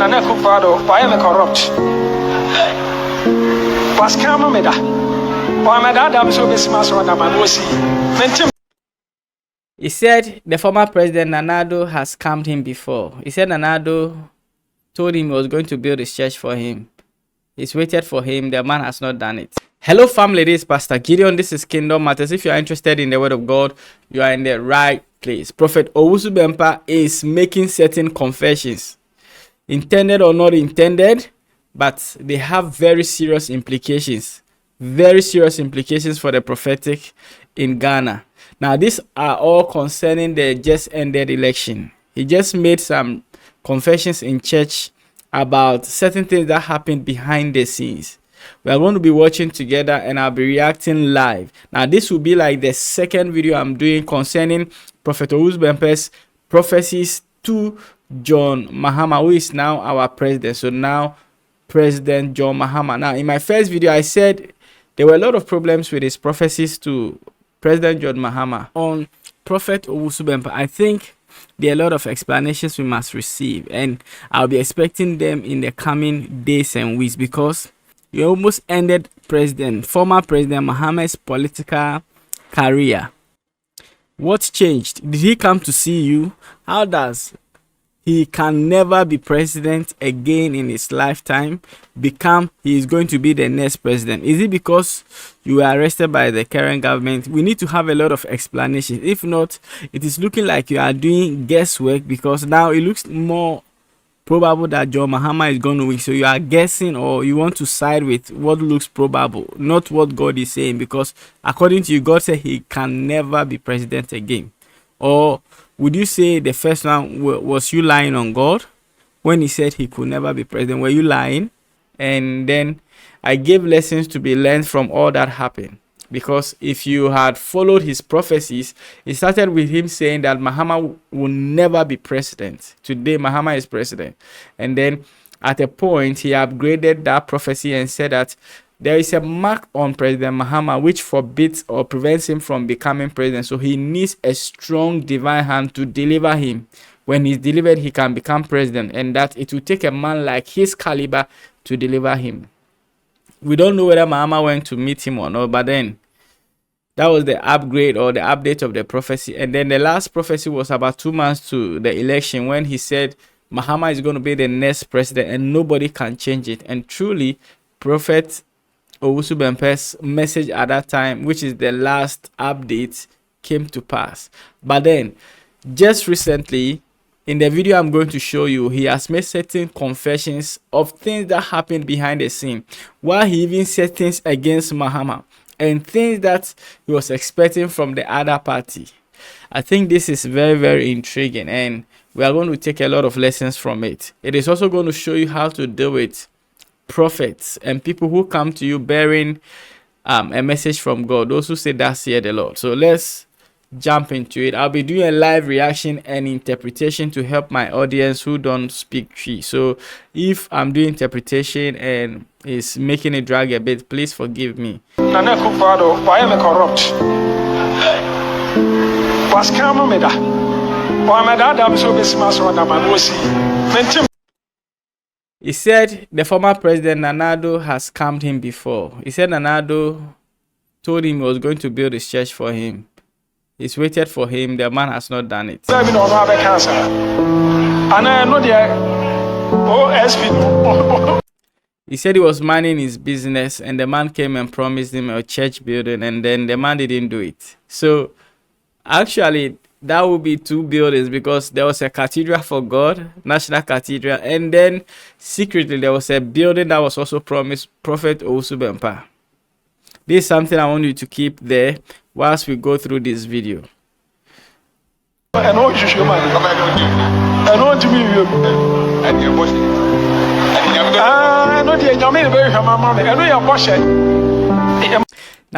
Nana Kwadwo, why am I corrupt? Was Camomeda? Why my dad am so business on my see. He said the former president Nanado has scammed him before. He said Nanado told him he was going to build his church for him. He's waited for him. The man has not done it. Hello family, this is Pastor Gideon. This is Kingdom Matters. If you are interested in the word of God, you are in the right place. Prophet Owusu Bempah is making certain confessions. Intended or not intended, but they have very serious implications. Very serious implications for the prophetic in Ghana. Now, these are all concerning the just ended election. He just made some confessions in church about certain things that happened behind the scenes. We are going to be watching together and I'll be reacting live. Now, this will be like the second video I'm doing concerning Prophet Owusu Bempah's prophecies to John Mahama, who is now our president. So now, President John Mahama. Now, in my first video, I said there were a lot of problems with his prophecies to President John Mahama. On Prophet Owusu Bempah, I think there are a lot of explanations we must receive, and I'll be expecting them in the coming days and weeks, because he almost ended former President Mahama's political career. What changed? Did he come to see you? How does he can never be president again in his lifetime he is going to be the next president? Is it because you were arrested by the current government? We need to have a lot of explanations. If not, it is looking like you are doing guesswork, because now it looks more probable that John Mahama is going to win. So you are guessing, or you want to side with what looks probable, not what God is saying, because according to you, God said he can never be president again. Or would you say the first one was you lying on God when he said he could never be president? Were you lying? And then I gave lessons to be learned from all that happened. Because if you had followed his prophecies, it started with him saying that Mahama will never be president. Today, Mahama is president. And then at a point, he upgraded that prophecy and said that there is a mark on President Mahama which forbids or prevents him from becoming president. So he needs a strong divine hand to deliver him. When he's delivered, he can become president. And that it will take a man like his caliber to deliver him. We don't know whether Mahama went to meet him or not, but then that was the upgrade or the update of the prophecy. And then the last prophecy was about 2 months to the election, when he said Mahama is going to be the next president and nobody can change it. And truly, Prophet Owusu Bempah's message at that time, which is the last update, came to pass. But then, just recently, in the video I'm going to show you, he has made certain confessions of things that happened behind the scene, while he even said things against Mahama and things that he was expecting from the other party. I think this is very, very intriguing, and we are going to take a lot of lessons from it. It is also going to show you how to deal with prophets and people who come to you bearing a message from God, those who say thus saith the Lord. So let's jump into it. I'll be doing a live reaction and interpretation to help my audience who don't speak Twi. So if I'm doing interpretation and it's making it drag a bit, please forgive me. Nana Kwadwo, why am I corrupt? Was Camomeda? Why my dad am so business on my see. He said the former president Nanado has scammed him before. He said Nanado told him he was going to build his church for him. He's waited for him. The man has not done it. He said he was minding his business and the man came and promised him a church building, and then the man didn't do it. So actually, that would be 2 buildings, because there was a cathedral for God, National Cathedral, and then secretly there was a building that was also promised Prophet Owusu Bempah. This is something I want you to keep there whilst we go through this video. Now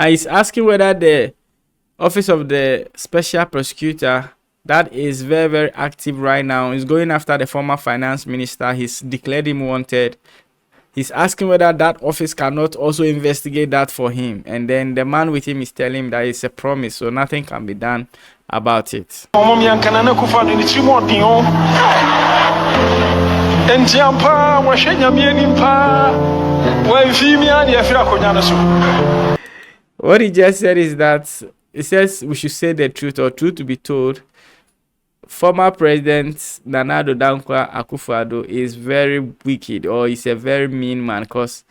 he's asking whether the Office of the Special Prosecutor, that is very, very active right now, is going after the former finance minister. He's declared him wanted. He's asking whether that office cannot also investigate that for him. And then the man with him is telling him that it's a promise, so nothing can be done about it. Entiampa, Washenya Mianimpa, when Femia, the Africa. What he just said is that he says we should say the truth, or truth to be told. Former President Nanado Akufo-Addo is very wicked, or he's a very mean man, because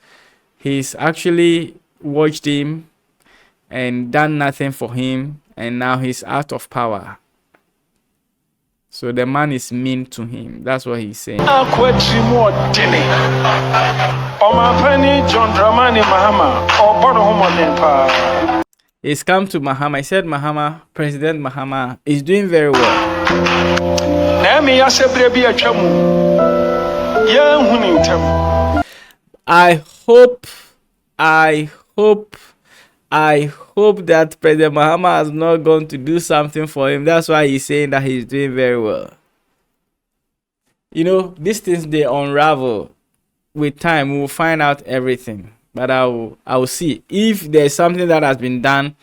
he's actually watched him and done nothing for him, and now he's out of power. So the man is mean to him. That's what he's saying. He's come to Mahama. He said Mahama, President Mahama, is doing very well. I hope that President Mahama has not gone to do something for him. That's why he's saying that he's doing very well. You know, these things, they unravel. With time, we will find out everything. But I will see. If there's something that has been done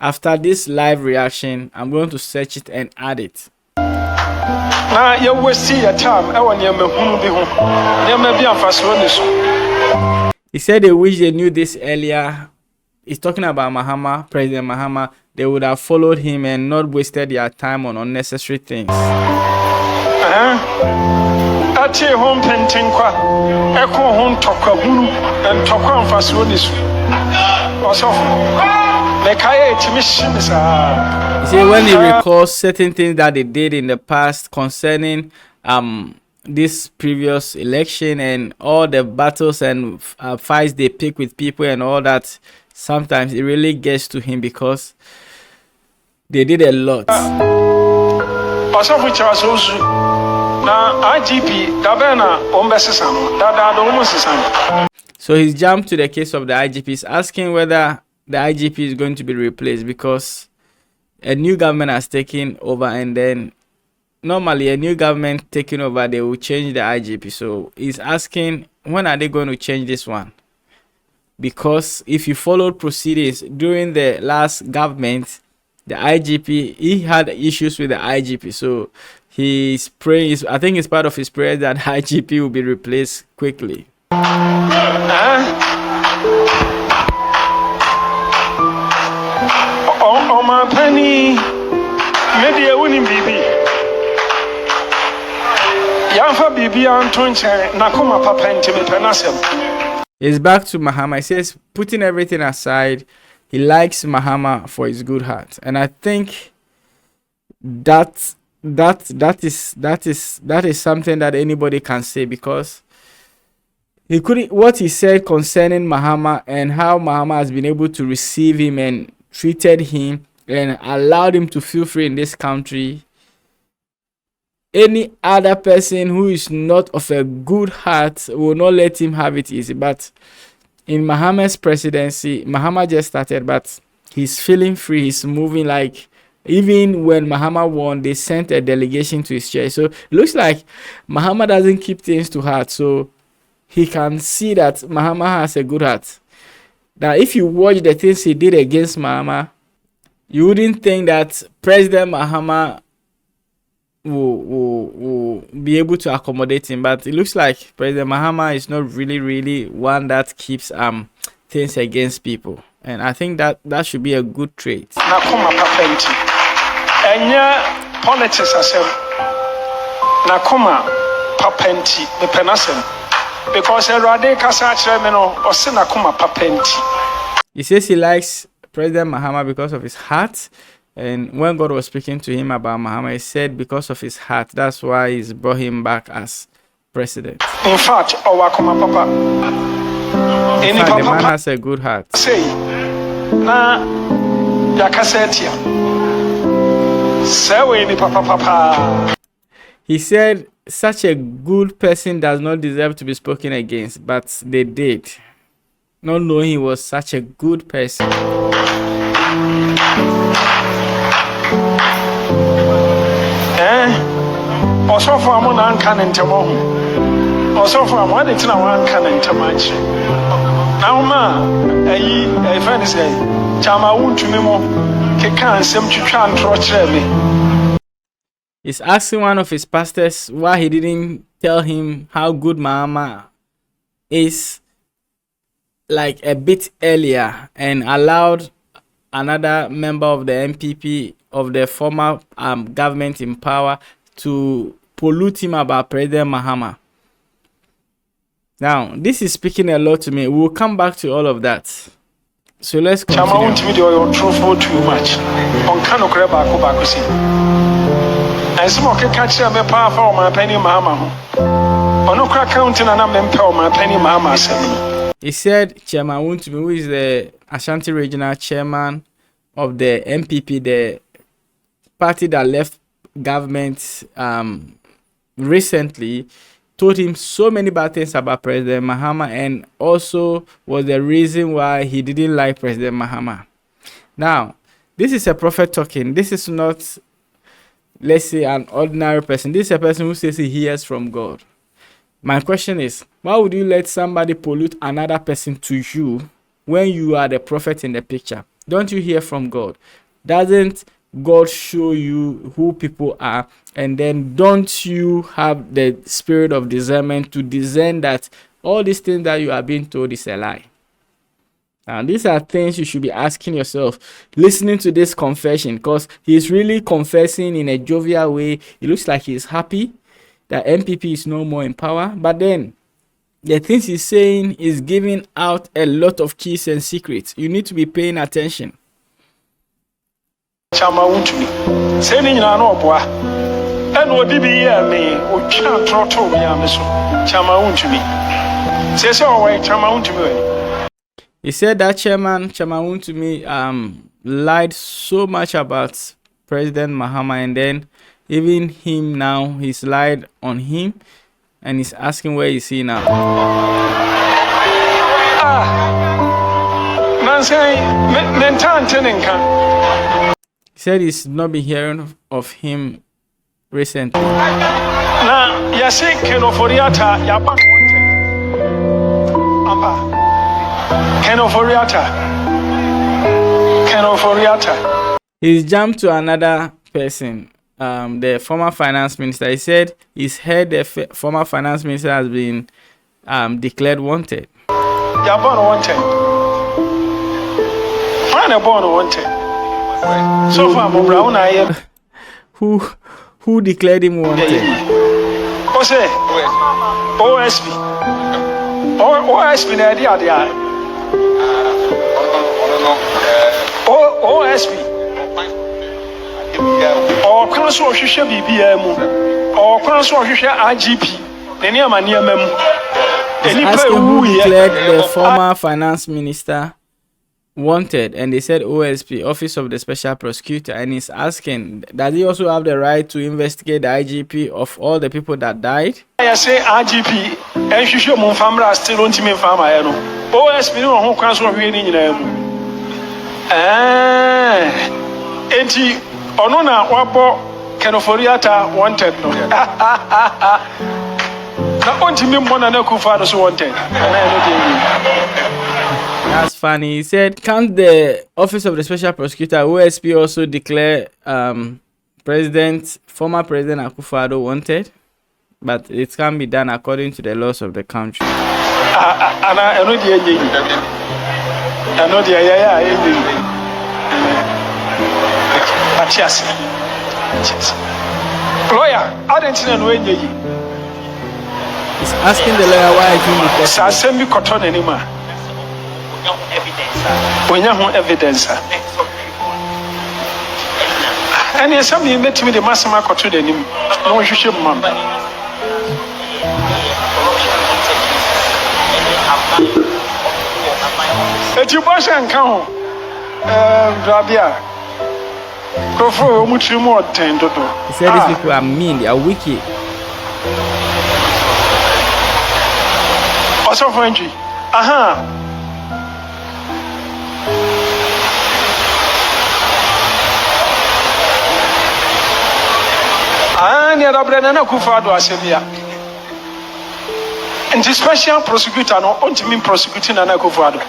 after this live reaction, I'm going to search it and add it. Now you will see a time. He said they wish they knew this earlier. He's talking about Mahama, President Mahama. They would have followed him and not wasted their time on unnecessary things. You see, when he recalls certain things that they did in the past concerning this previous election and all the battles and fights they pick with people and all that, sometimes it really gets to him because they did a lot. So he's jumped to the case of the IGP. He's asking whether the IGP is going to be replaced because a new government has taken over, and then normally a new government taking over, they will change the IGP. So he's asking, when are they going to change this one? Because if you followed proceedings during the last government, the IGP, he had issues with the IGP. So he's praying, I think it's part of his prayer that IGP will be replaced quickly. He's back to Mahama. He says, putting everything aside, he likes Mahama for his good heart, and I think that is something that anybody can say, because he couldn't, what he said concerning Mahama and how Mahama has been able to receive him and treated him and allowed him to feel free in this country. Any other person who is not of a good heart will not let him have it easy. But in Mahama's presidency, Mahama just started, but he's feeling free. He's moving like, even when Mahama won, they sent a delegation to his church. So it looks like Mahama doesn't keep things to heart. So he can see that Mahama has a good heart. Now, if you watch the things he did against Mahama, you wouldn't think that President Mahama will be able to accommodate him. But it looks like President Mahama is not really one that keeps things against people. And I think that should be a good trait. He says he likes President Mahama because of his heart, and when God was speaking to him about Mahama, he said because of his heart, that's why he's brought him back as president. In fact, the man has a good heart. He said such a good person does not deserve to be spoken against, but they did, not knowing he was such a good person. Also for a man can enter also for a one it's now one can enter much. Now, ma, a friend is a chama won't to me more. Can seem to try and torture me. He's asking one of his pastors why he didn't tell him how good Mahama is like a bit earlier and allowed another member of the NPP of the former government in power to pollute him about President Mahama. Now, this is speaking a lot to me. We'll come back to all of that. So let's continue. Chama won't me your truthful too much. On Kano Kreba Kobakusi. And some of the catcher me powerful my penny Mahama. On no crack counting and I'm empower my penny Mahama. He said, Chairman Wuntumi, who is the Ashanti Regional Chairman of the NPP, the party that left government recently, told him so many bad things about President Mahama and also was the reason why he didn't like President Mahama. Now, this is a prophet talking. This is not, let's say, an ordinary person. This is a person who says he hears from God. My question is, why would you let somebody pollute another person to you when you are the prophet in the picture? Don't you hear from God? Doesn't God show you who people are? And then don't you have the spirit of discernment to discern that all these things that you are being told is a lie? Now, these are things you should be asking yourself, listening to this confession, because he's really confessing in a jovial way. It looks like he's happy that NPP is no more in power, but then the things he's saying is giving out a lot of keys and secrets. You need to be paying attention. Chama Wuntumi. Saying no boy. And what did he hear me? O can't throw to me, Chama Wuntumi. Say so away, Chama Wuntumi. He said that Chairman Chama Wuntumi lied so much about President Mahama, and then even him now, he's lied on him, and he's asking where is he now. He said he's not been hearing of him recently. Now, you say Kenoforiata, Yapan Kenoforiata. He's jumped to another person. The former finance minister. He said he's heard the former finance minister has been declared wanted. You're born wanted. When you're born wanted. So far, Brown, I am. Who declared him wanted? What's it? OSP. OSP, the idea. OSP. Or council should be BM or council should IGP. Any of my near mem. Asking who declared the former finance minister wanted, and they said OSP, Office of the Special Prosecutor, and he's asking, does he also have the right to investigate the IGP of all the people that died? I say IGP, and you should move family still on team farmer. OSP, no home council reading in them. Onona wabo Kenoforiata wanted no. Na ontimi mbona na Akufo-Addo so wanted. That's funny. He said, can't the Office of the Special Prosecutor, OSP, also declare former President Akufo-Addo wanted? But it can be done according to the laws of the country. I know the Yes. Lawyer, I didn't know when you. He's asking the lawyer why I think it was. Send me cotton anymore. When you have evidence. And yes, somebody met me the master cotton anymore. No, you should, ma'am. If you wash and count, Rabia. He said these people are mean, they are wicked. Also, Frenchie. Nana Akufo-Addo Assemia. And the special prosecutor no ultimate prosecuting Nana Akufo-Addo.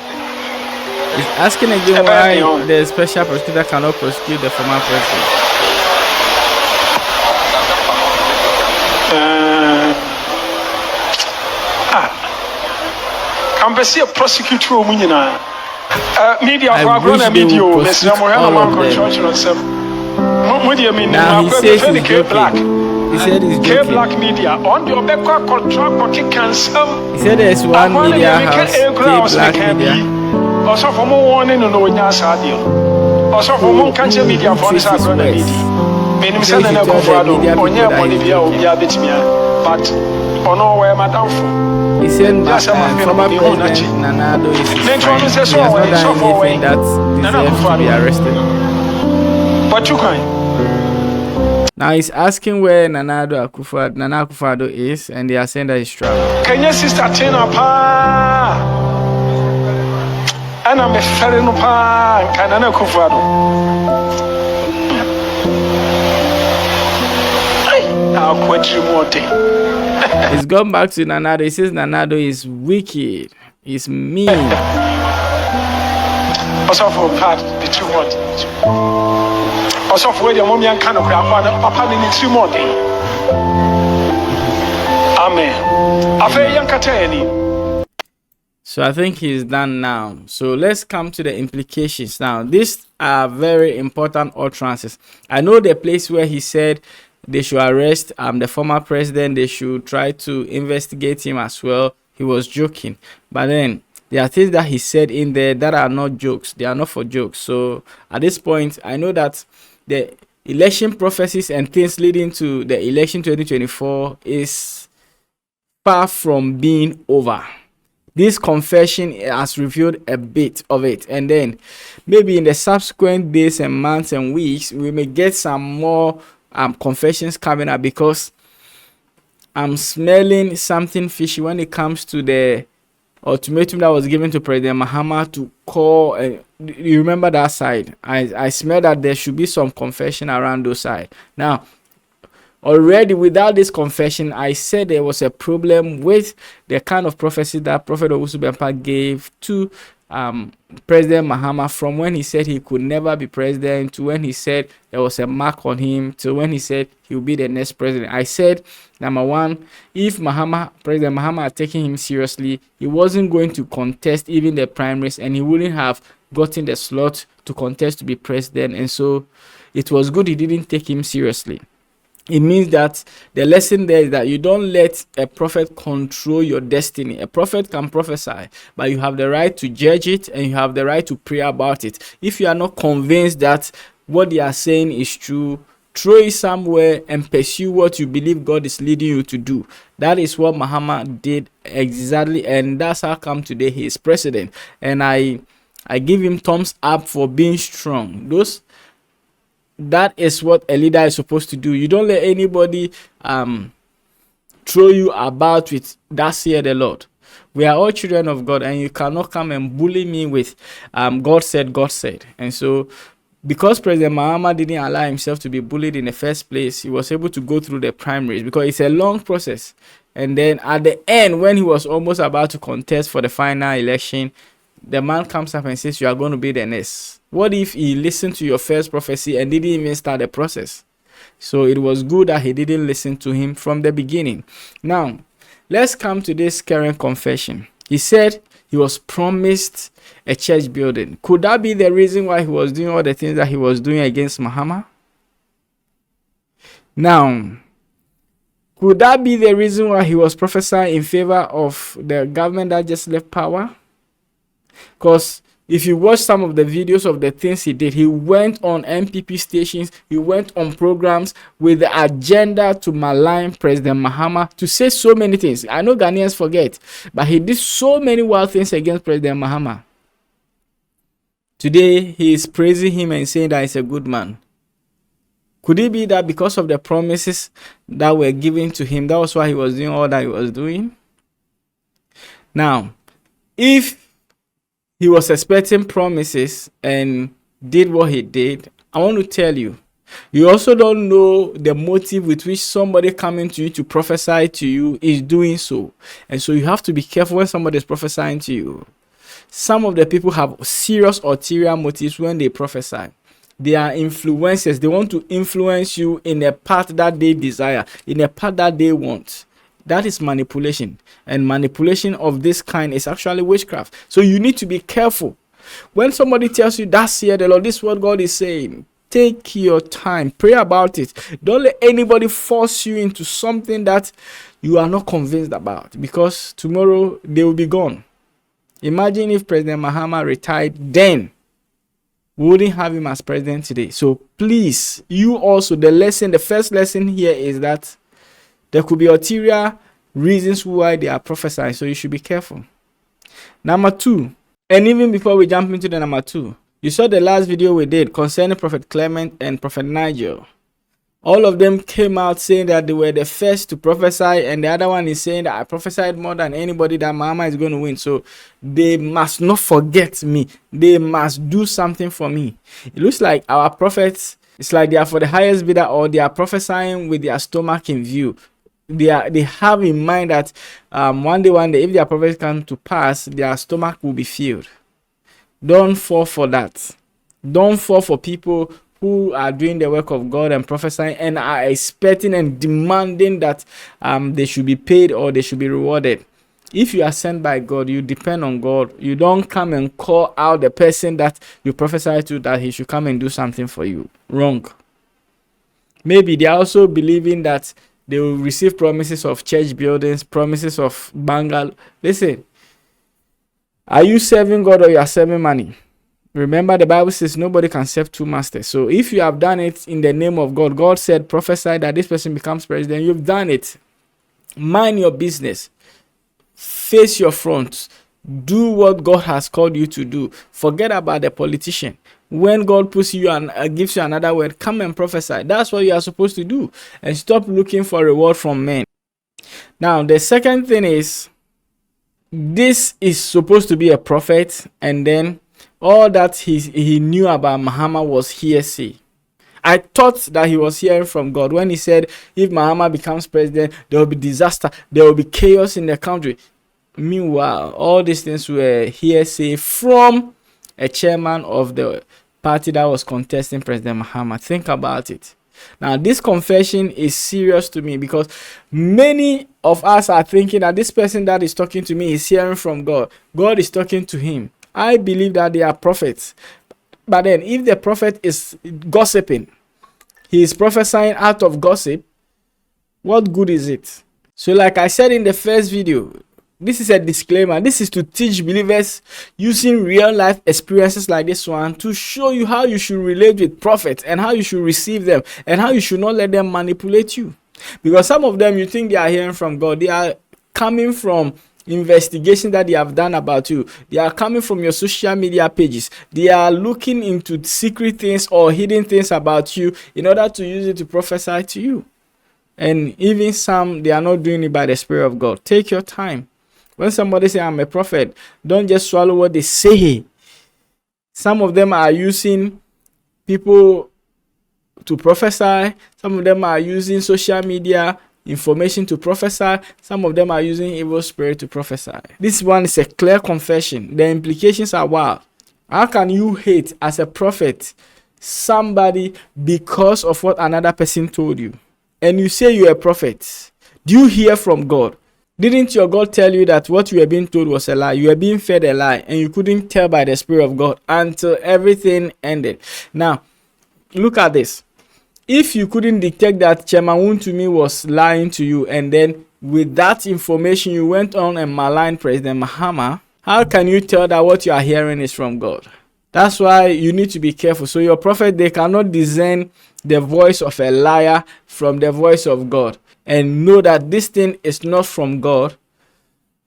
He's asking again why the special prosecutor cannot prosecute the former president. Campus prosecute Munina. Media I for wish Agrona they Media, would Miss prosecute all Yamoyama of Church them. on some. What do you mean? Now he says he's Black. joking. He said he's K joking. Black Media on the Obeka contract or cancel. He said there's one media house, K Black Media. Also for more warning on the Sadio. Also for more country media for this Agrona Media. Meaning Sana Kofado, on your Bolivia or Yabitimia, but on all where Madame for. He said former President Nanado is his friend. He has not done anything that deserves to be arrested. But you can. Now he's asking where Nana Akufo-Addo is, and they are saying that he's traveling. Can your sister Tina Pa? And I'm a ferry no Pa, and Nana Akufo-Addo. I'll quit you more thing. He's gone back to Nanado. He says Nanado is wicked. He's mean. Also for part the two more. Also for the mommy and kind of papa in two more thing. Amen. I feel young Katani. So I think he's done now. So let's come to the implications now. These are very important utterances. I know the place where he said they should arrest the former president. They should try to investigate him as well. He was joking. But then there are things that he said in there that are not jokes. They are not for jokes. So at this point, I know that the election prophecies and things leading to the election 2024 is far from being over. This confession has revealed a bit of it, and then maybe in the subsequent days and months and weeks we may get some more confessions coming up, because I'm smelling something fishy when it comes to the ultimatum that was given to President Mahama to call. You remember that side? I smell that there should be some confession around those side. Now, already without this confession, I said there was a problem with the kind of prophecy that Prophet Owusu Bempah gave to President Mahama, from when he said he could never be president, to when he said there was a mark on him, to when he said he will be the next president. I said, number one, if President Mahama had taken him seriously, he wasn't going to contest even the primaries, and he wouldn't have gotten the slot to contest to be president. And so it was good he didn't take him seriously. It means that the lesson there is that you don't let a prophet control your destiny. A prophet can prophesy, but you have the right to judge it, and you have the right to pray about it. If you are not convinced that what they are saying is true, throw it somewhere and pursue what you believe God is leading you to do. That is what Mahama did exactly, and that's how come today he is president. And I give him thumbs up for being strong. That is what a leader is supposed to do. You don't let anybody throw you about with "thus saith the Lord." We are all children of God, and you cannot come and bully me with God said, God said. And so, because President Mahama didn't allow himself to be bullied in the first place, he was able to go through the primaries, because it's a long process. And then at the end, when he was almost about to contest for the final election, the man comes up and says, you are going to be the next. What if he listened to your first prophecy and didn't even start the process? So it was good that he didn't listen to him from the beginning. Now, let's come to this current confession. He said he was promised a church building. Could that be the reason why he was doing all the things that he was doing against Mahama? Now, could that be the reason why he was prophesying in favor of the government that just left power? Because if you watch some of the videos of the things he did, he went on NPP stations, he went on programs with the agenda to malign President Mahama, to say so many things. I know Ghanaians forget, but he did so many wild things against President Mahama. Today, he is praising him and saying that he's a good man. Could it be that because of the promises that were given to him, that was why he was doing all that he was doing? Now, if he was expecting promises and did what he did, I want to tell you, you also don't know the motive with which somebody coming to you to prophesy to you is doing so. And so you have to be careful when somebody is prophesying to you. Some of the people have serious ulterior motives when they prophesy. They are influencers. They want to influence you in a path that they desire, in a path that they want. That is manipulation. And manipulation of this kind is actually witchcraft. So you need to be careful. When somebody tells you, "That's here the Lord, this is what God is saying," take your time, pray about it. Don't let anybody force you into something that you are not convinced about, because tomorrow they will be gone. Imagine if President Mahama retired then. We wouldn't have him as president today. So please, you also, the first lesson here is that there could be ulterior reasons why they are prophesying. So you should be careful. Number 2, and even before we jump into the number 2, you saw the last video we did concerning Prophet Clement and Prophet Nigel. All of them came out saying that they were the first to prophesy, and the other one is saying that I prophesied more than anybody, that Mahama is going to win. So they must not forget me. They must do something for me. It looks like our prophets, it's like they are for the highest bidder, or they are prophesying with their stomach in view. They have in mind that one day, if their prophets come to pass, their stomach will be filled. Don't fall for that. Don't fall for people who are doing the work of God and prophesying and are expecting and demanding that they should be paid or they should be rewarded. If you are sent by God, you depend on God. You don't come and call out the person that you prophesy to that he should come and do something for you. Wrong. Maybe they are also believing that they will receive promises of church buildings, promises of bungalow. Listen, are you serving God or you are serving money? Remember, the Bible says nobody can serve two masters. So if you have done it in the name of God, God said, prophesy that this person becomes president. You've done it. Mind your business. Face your front. Do what God has called you to do. Forget about the politician. When God puts you and gives you another word, come and prophesy. That's what you are supposed to do. And stop looking for reward from men. Now, the second thing is, this is supposed to be a prophet, and then all that he knew about Mahama was hearsay. I thought that he was hearing from God when he said, if Mahama becomes president, there will be disaster, there will be chaos in the country. Meanwhile, all these things were hearsay from a chairman of the party that was contesting President Mahama. Think about it. Now, this confession is serious to me, because many of us are thinking that this person that is talking to me is hearing from God. God is talking to him. I believe that they are prophets. But then if the prophet is gossiping, he is prophesying out of gossip, what good is it? So like I said in the first video, this is a disclaimer. This is to teach believers using real life experiences like this one to show you how you should relate with prophets and how you should receive them and how you should not let them manipulate you. Because some of them, you think they are hearing from God. They are coming from investigation that they have done about you. They are coming from your social media pages. They are looking into secret things or hidden things about you in order to use it to prophesy to you. And even some, they are not doing it by the Spirit of God. Take your time. When somebody say I'm a prophet, don't just swallow what they say. Some of them are using people to prophesy. Some of them are using social media information to prophesy. Some of them are using evil spirit to prophesy. This one is a clear confession. The implications are wild. How can you hate as a prophet somebody because of what another person told you? And you say you're a prophet. Do you hear from God? Didn't your God tell you that what you were being told was a lie? You were being fed a lie, and you couldn't tell by the Spirit of God until everything ended. Now, look at this. If you couldn't detect that Chairman Wontumi was lying to you, and then with that information you went on and maligned President Mahama, how can you tell that what you are hearing is from God? That's why you need to be careful. So your prophet, they cannot discern the voice of a liar from the voice of God and know that this thing is not from God.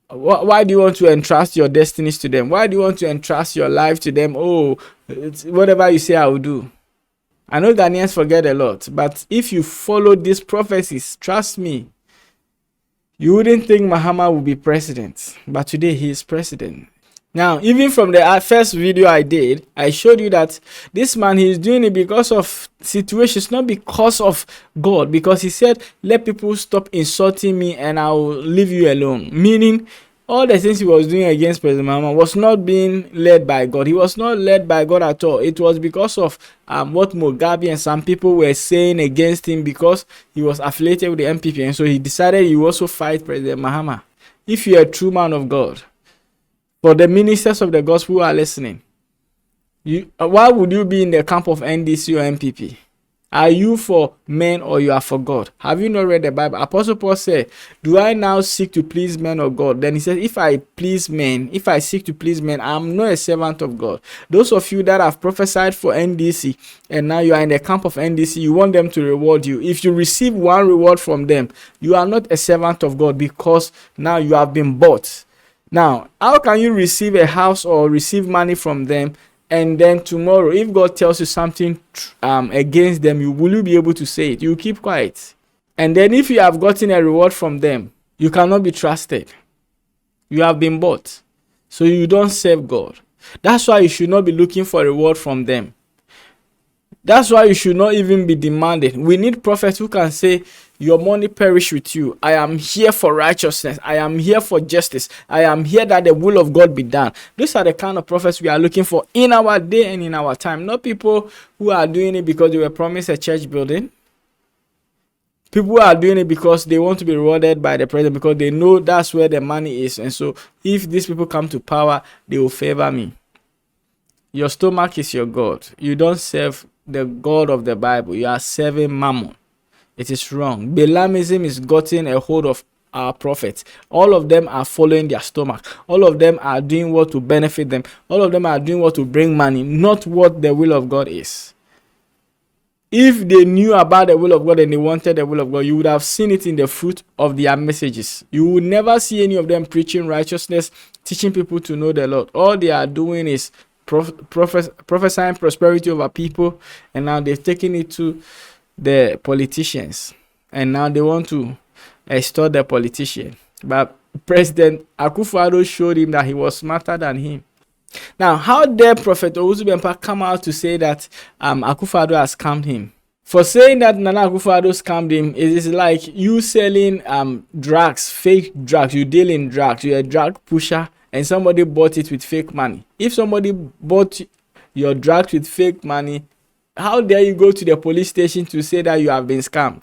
Why do you want to entrust your destinies to them? Why do you want to entrust your life to them? Oh, it's whatever you say, I will do. I know Ghanaians forget a lot, but if you follow these prophecies, trust me, you wouldn't think Mahama will be president, but today he is president. Now, even from the first video I did, I showed you that this man, he is doing it because of situations, not because of God. Because he said, let people stop insulting me and I will leave you alone. Meaning, all the things he was doing against President Mahama was not being led by God. He was not led by God at all. It was because of what Mugabe and some people were saying against him, because he was affiliated with the NPP, and so he decided he would also fight President Mahama. If you're a true man of God, for the ministers of the gospel who are listening, why would you be in the camp of NDC or NPP? Are you for men or you are for God? Have you not read the Bible? Apostle Paul said, do I now seek to please men or God? Then he says, if I please men, if I seek to please men, I'm not a servant of God. Those of you that have prophesied for NDC and now you are in the camp of NDC, you want them to reward you. If you receive one reward from them, you are not a servant of God, because now you have been bought. Now, how can you receive a house or receive money from them, and then tomorrow, if God tells you something against them, will you be able to say it? You keep quiet. And then if you have gotten a reward from them, you cannot be trusted. You have been bought. So you don't serve God. That's why you should not be looking for a reward from them. That's why you should not even be demanding. We need prophets who can say, your money perish with you. I am here for righteousness. I am here for justice. I am here that the will of God be done. These are the kind of prophets we are looking for in our day and in our time. Not people who are doing it because they were promised a church building. People who are doing it because they want to be rewarded by the president, because they know that's where the money is. And so if these people come to power, they will favor me. Your stomach is your God. You don't serve the God of the Bible. You are serving Mammon. It is wrong. Balaamism is gotten a hold of our prophets. All of them are following their stomach. All of them are doing what to benefit them. All of them are doing what to bring money, not what the will of God is. If they knew about the will of God and they wanted the will of God, you would have seen it in the fruit of their messages. You would never see any of them preaching righteousness, teaching people to know the Lord. All they are doing is prophesying prosperity over people, and now they've taken it to the politicians, and now they want to extort the politician. But President Akufo-Addo showed him that he was smarter than him. Now, how dare Prophet Owusu Bempah come out to say that Akufo-Addo has scammed him? For saying that Nana Akufo-Addo scammed him, it is like you selling drugs, fake drugs. You deal in drugs. You're a drug pusher, and somebody bought it with fake money. If somebody bought your drugs with fake money, how dare you go to the police station to say that you have been scammed?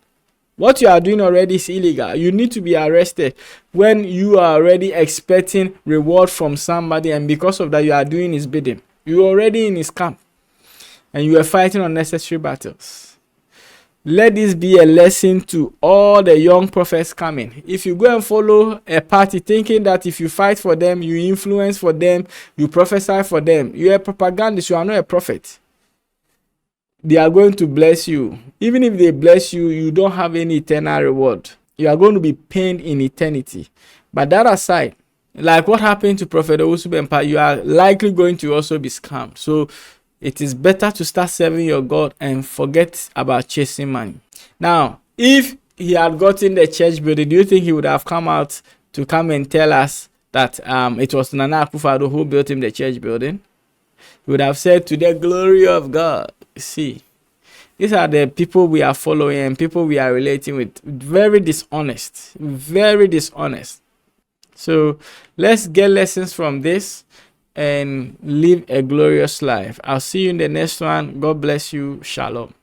What you are doing already is illegal. You need to be arrested when you are already expecting reward from somebody, and because of that you are doing his bidding. You are already in his camp and you are fighting unnecessary battles. Let this be a lesson to all the young prophets coming. If you go and follow a party thinking that if you fight for them, you influence for them, you prophesy for them, you are a propagandist, you are not a prophet. They are going to bless you. Even if they bless you, you don't have any eternal reward. You are going to be pained in eternity. But that aside, like what happened to Prophet Owusu Bempah, you are likely going to also be scammed. So it is better to start serving your God and forget about chasing money. Now, if he had gotten the church building, do you think he would have come out to come and tell us that it was Nana Akufo-Addo who built him the church building? He would have said, to the glory of God. See, these are the people we are following and people we are relating with. Very dishonest. Very dishonest. So let's get lessons from this and live a glorious life. I'll see you in the next one. God bless you. Shalom.